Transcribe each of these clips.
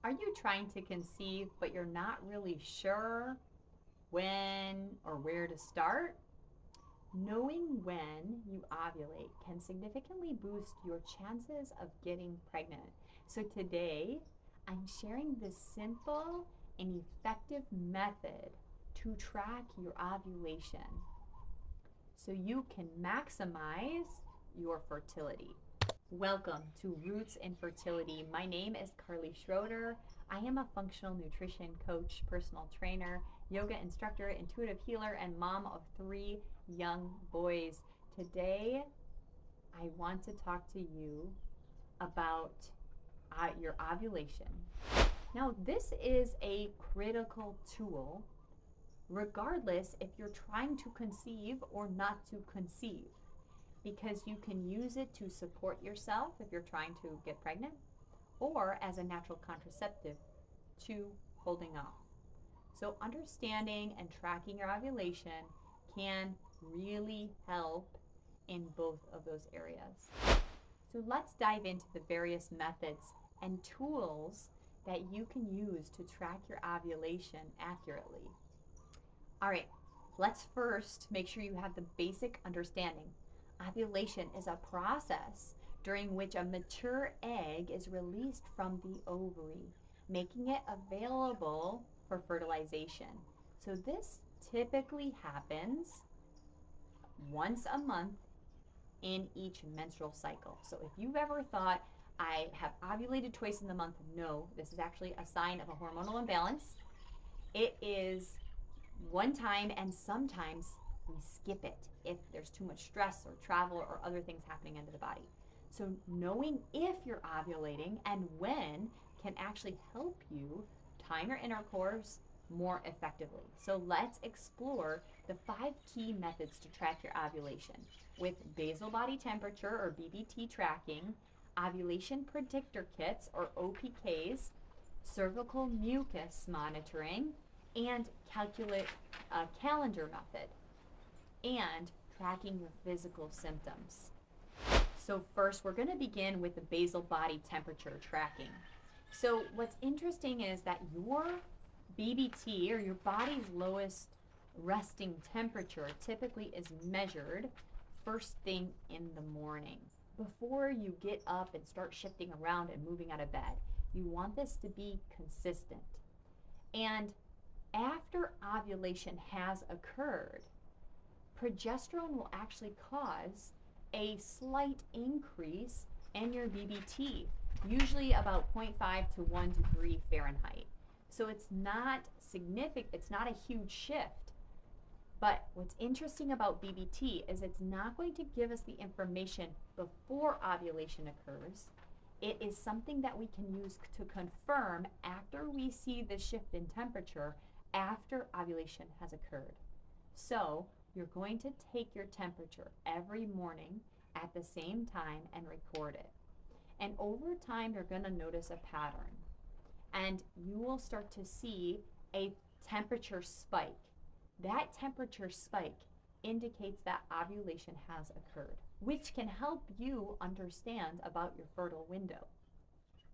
Are you trying to conceive, but you're not really sure when or where to start? Knowing when you ovulate can significantly boost your chances of getting pregnant. So today, I'm sharing this simple and effective method to track your ovulation so you can maximize your fertility. Welcome to Roots in Fertility. My name is Carley Schroeder. I am a functional nutrition coach, personal trainer, yoga instructor, intuitive healer, and mom of 3 young boys. Today, I want to talk to you about your ovulation. Now, this is a critical tool regardless if you're trying to conceive or not to conceive, because you can use it to support yourself if you're trying to get pregnant, or as a natural contraceptive to holding off. So understanding and tracking your ovulation can really help in both of those areas. So let's dive into the various methods and tools that you can use to track your ovulation accurately. All right, let's first make sure you have the basic understanding. Ovulation is a process during which a mature egg is released from the ovary, making it available for fertilization. So this typically happens once a month in each menstrual cycle. So if you've ever thought, I have ovulated twice in the month, no, this is actually a sign of a hormonal imbalance. It is one time, and sometimes we skip it if there's too much stress or travel or other things happening into the body. So knowing if you're ovulating and when can actually help you time your intercourse more effectively. So let's explore the 5 key methods to track your ovulation with basal body temperature or BBT tracking, ovulation predictor kits or OPKs, cervical mucus monitoring, and calendar method, and tracking your physical symptoms. So first, we're going to begin with the basal body temperature tracking. So what's interesting is that your BBT, or your body's lowest resting temperature, typically is measured first thing in the morning. Before you get up and start shifting around and moving out of bed, you want this to be consistent. And after ovulation has occurred, progesterone will actually cause a slight increase in your BBT, usually about 0.5 to 1 to 3 Fahrenheit. So it's not significant, it's not a huge shift. But what's interesting about BBT is it's not going to give us the information before ovulation occurs. It is something that we can use to confirm after we see the shift in temperature after ovulation has occurred. So you're going to take your temperature every morning at the same time and record it. And over time, you're going to notice a pattern. And you will start to see a temperature spike. That temperature spike indicates that ovulation has occurred, which can help you understand about your fertile window.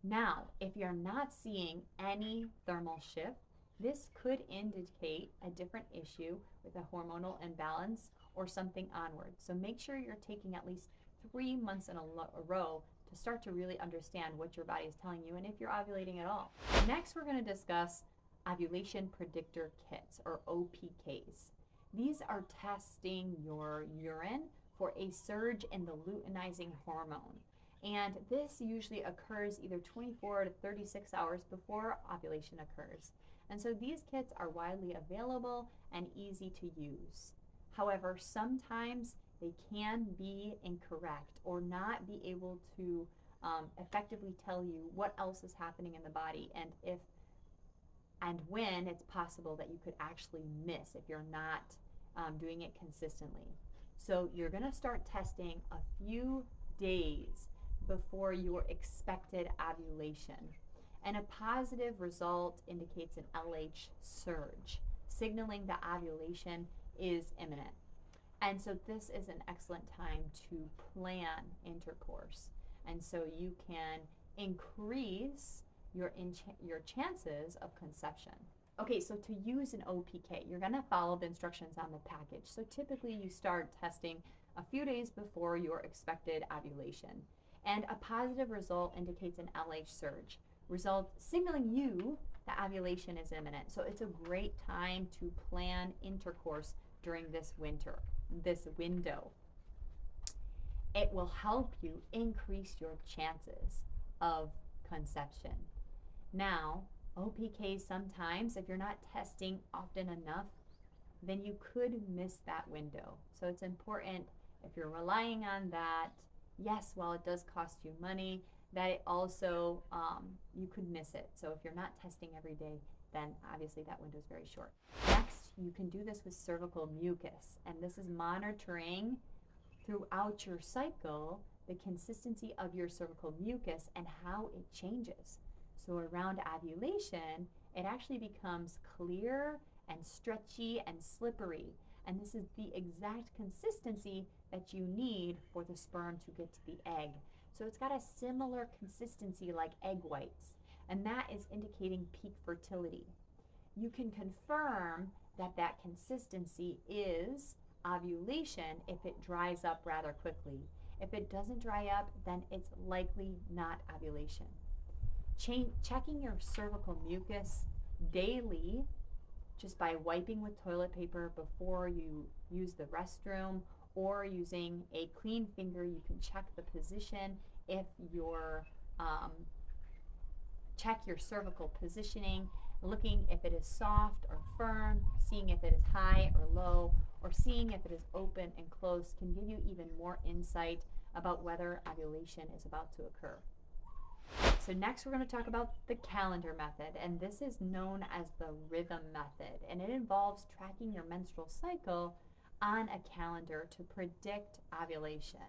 Now, if you're not seeing any thermal shift, this could indicate a different issue with a hormonal imbalance or something onward. So make sure you're taking at least 3 months in a row to start to really understand what your body is telling you and if you're ovulating at all. Next, we're going to discuss ovulation predictor kits, or OPKs. These are testing your urine for a surge in the luteinizing hormone. And this usually occurs either 24 to 36 hours before ovulation occurs. And so these kits are widely available and easy to use. However, sometimes they can be incorrect or not be able to effectively tell you what else is happening in the body, and if and when it's possible that you could actually miss if you're not doing it consistently. So you're going to start testing a few days before your expected ovulation. And a positive result indicates an LH surge, signaling that ovulation is imminent. And so this is an excellent time to plan intercourse. And so you can increase your chances of conception. Okay, so to use an OPK, you're going to follow the instructions on the package. So typically you start testing a few days before your expected ovulation. And a positive result indicates an LH surge, result signaling you that ovulation is imminent. So it's a great time to plan intercourse during this window. It will help you increase your chances of conception. Now, OPKs sometimes, if you're not testing often enough, then you could miss that window. So it's important, if you're relying on that, yes, while it does cost you money, that it also, you could miss it. So if you're not testing every day, then obviously that window is very short. Next, you can do this with cervical mucus, and this is monitoring throughout your cycle the consistency of your cervical mucus and how it changes. So around ovulation, it actually becomes clear and stretchy and slippery. And this is the exact consistency that you need for the sperm to get to the egg. So it's got a similar consistency like egg whites, and that is indicating peak fertility. You can confirm that that consistency is ovulation if it dries up rather quickly. If it doesn't dry up, then it's likely not ovulation. Checking your cervical mucus daily, just by wiping with toilet paper before you use the restroom, or using a clean finger, you can check the position. If you're check your cervical positioning, looking if it is soft or firm, seeing if it is high or low, or seeing if it is open and closed can give you even more insight about whether ovulation is about to occur. So next we're going to talk about the calendar method, and this is known as the rhythm method, and it involves tracking your menstrual cycle on a calendar to predict ovulation.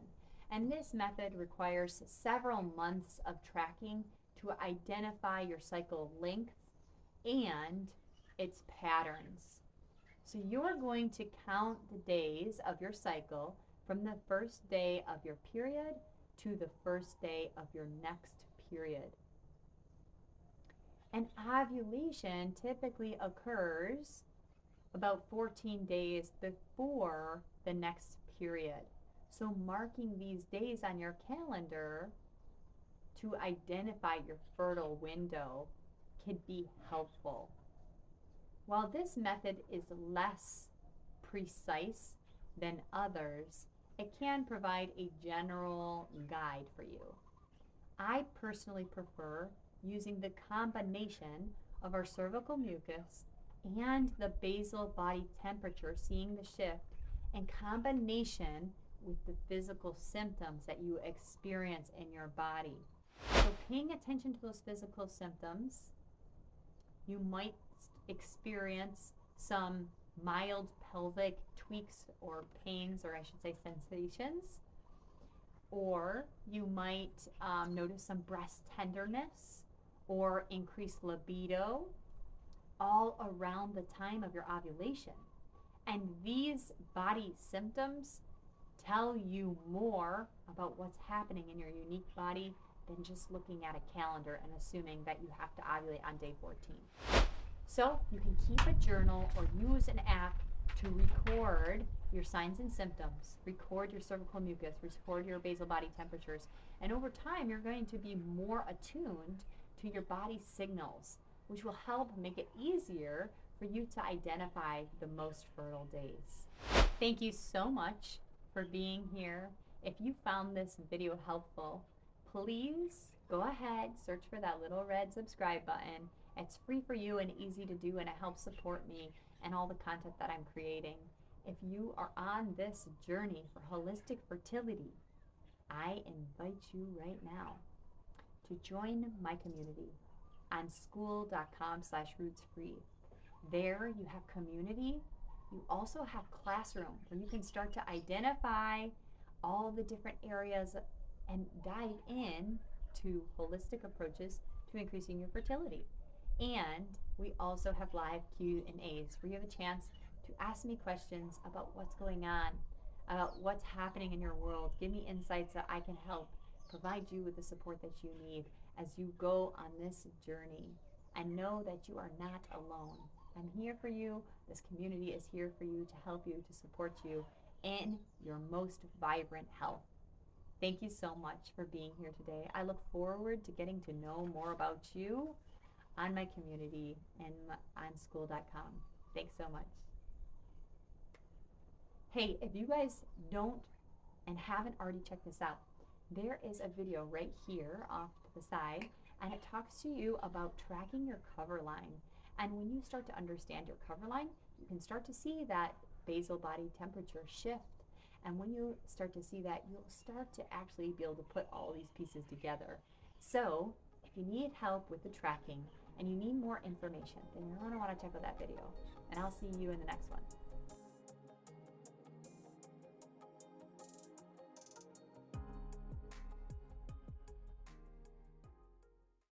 And this method requires several months of tracking to identify your cycle length and its patterns. So you're going to count the days of your cycle from the first day of your period to the first day of your next period. And ovulation typically occurs about 14 days before the next period. So marking these days on your calendar to identify your fertile window could be helpful. While this method is less precise than others, it can provide a general guide for you. I personally prefer using the combination of our cervical mucus and the basal body temperature, seeing the shift, in combination with the physical symptoms that you experience in your body. So paying attention to those physical symptoms, you might experience some mild pelvic tweaks or pains, or I should say sensations, or you might notice some breast tenderness or increased libido all around the time of your ovulation. And these body symptoms tell you more about what's happening in your unique body than just looking at a calendar and assuming that you have to ovulate on day 14. So you can keep a journal or use an app to record your signs and symptoms, record your cervical mucus, record your basal body temperatures, and over time you're going to be more attuned to your body's signals, which will help make it easier for you to identify the most fertile days. Thank you so much for being here. If you found this video helpful, please go ahead, search for that little red subscribe button. It's free for you and easy to do, and it helps support me and all the content that I'm creating. If you are on this journey for holistic fertility, I invite you right now to join my community on school.com/rootsfree. There you have community. You also have classroom where you can start to identify all the different areas and dive in to holistic approaches to increasing your fertility. And we also have live Q&As where you have a chance to ask me questions about what's going on, about what's happening in your world. Give me insights that I can help provide you with the support that you need, as you go on this journey, and know that you are not alone. I'm here for you. This community is here for you, to help you, to support you in your most vibrant health. Thank you so much for being here today. I look forward to getting to know more about you on my community and on school.com. Thanks so much. Hey, if you guys don't and haven't already checked this out, there is a video right here off to the side, and it talks to you about tracking your cover line. And when you start to understand your cover line, you can start to see that basal body temperature shift. And when you start to see that, you'll start to actually be able to put all these pieces together. So if you need help with the tracking and you need more information, then you're going to want to check out that video. And I'll see you in the next one.